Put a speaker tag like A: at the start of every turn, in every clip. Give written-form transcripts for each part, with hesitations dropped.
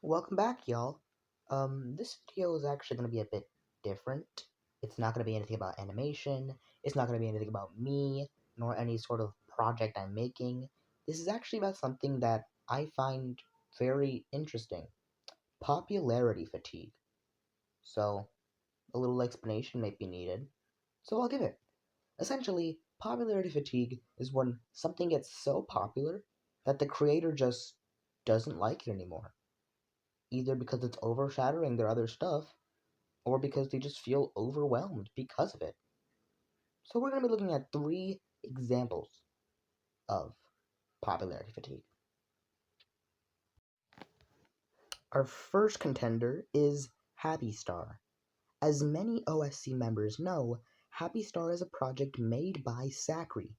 A: Welcome back, y'all. This video is actually going to be a bit different. It's not going to be anything about animation. It's not going to be anything about me, nor any sort of project I'm making. This is actually about something that I find very interesting. Popularity fatigue. So, a little explanation may be needed. So I'll give it. Essentially, popularity fatigue is when something gets so popular that the creator just doesn't like it anymore, either because it's overshadowing their other stuff or because they just feel overwhelmed because of it. So we're going to be looking at three examples of popularity fatigue. Our first contender is Happy Star. As many OSC members know, Happy Star is a project made by Zachary,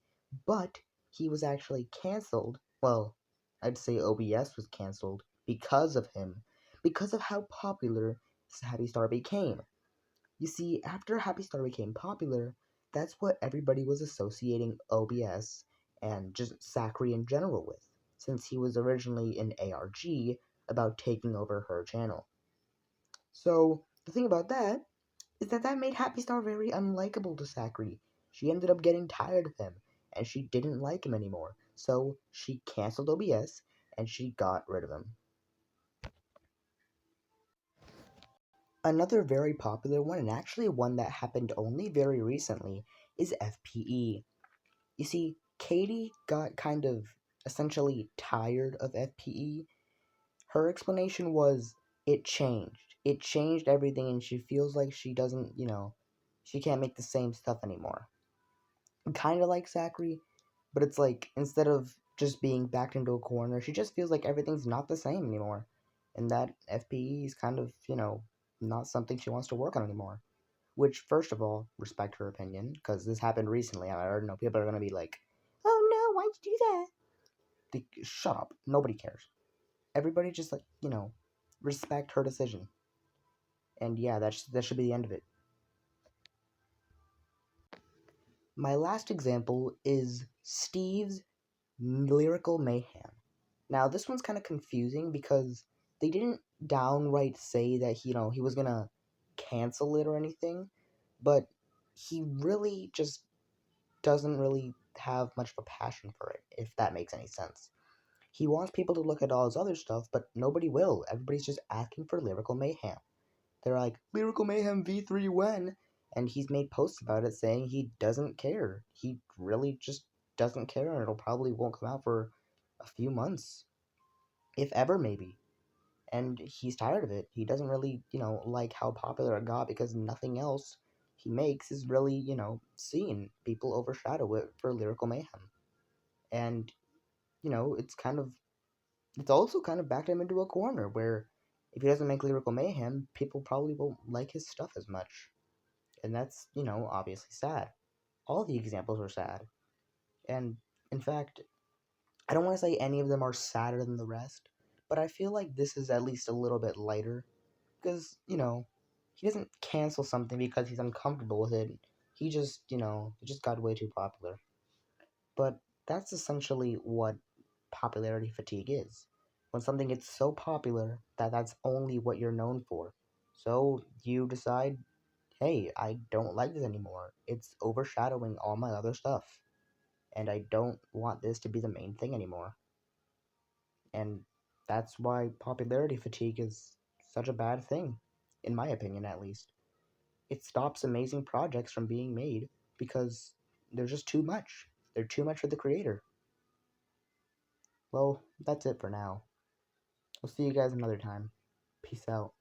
A: but he was actually cancelled. Well, I'd say OBS was cancelled because of him, because of how popular Happy Star became. You see, after Happy Star became popular, that's what everybody was associating OBS and just Zachary in general with, since he was originally an ARG about taking over her channel. So, the thing about that is that made Happy Star very unlikable to Zachary. She ended up getting tired of him, and she didn't like him anymore, so she cancelled OBS and she got rid of him. Another very popular one, and actually one that happened only very recently, is FPE. You see, Katie got kind of essentially tired of FPE. Her explanation was it changed. It changed everything, and she feels like she doesn't, she can't make the same stuff anymore. Kind of like Zachary, but it's like instead of just being backed into a corner, she just feels like everything's not the same anymore. And that FPE is kind of, not something she wants to work on anymore. Which, first of all, respect her opinion, because this happened recently, and I already know people are going to be like, oh no, why'd you do that? Shut up. Nobody cares. Everybody just, respect her decision. And yeah, that should be the end of it. My last example is Steve's Lyrical Mayhem. Now, this one's kind of confusing because they didn't downright say that he was gonna cancel it or anything, but he really just doesn't really have much of a passion for it, if that makes any sense. He wants people to look at all his other stuff, but nobody will. Everybody's just asking for Lyrical Mayhem. They're like, Lyrical Mayhem V3 when? And he's made posts about it saying he doesn't care. He really just doesn't care, and it'll probably won't come out for a few months, if ever, maybe. And he's tired of it. He doesn't really, like how popular it got because nothing else he makes is really, seen. People overshadow it for Lyrical Mayhem. And, it's also kind of backed him into a corner where if he doesn't make Lyrical Mayhem, people probably won't like his stuff as much. And that's, obviously sad. All the examples are sad. And, in fact, I don't want to say any of them are sadder than the rest, but I feel like this is at least a little bit lighter. Because, he doesn't cancel something because he's uncomfortable with it. He just got way too popular. But that's essentially what popularity fatigue is. When something gets so popular that that's only what you're known for. So you decide, hey, I don't like this anymore. It's overshadowing all my other stuff. And I don't want this to be the main thing anymore. And that's why popularity fatigue is such a bad thing, in my opinion at least. It stops amazing projects from being made because they're just too much. They're too much for the creator. Well, that's it for now. We'll see you guys another time. Peace out.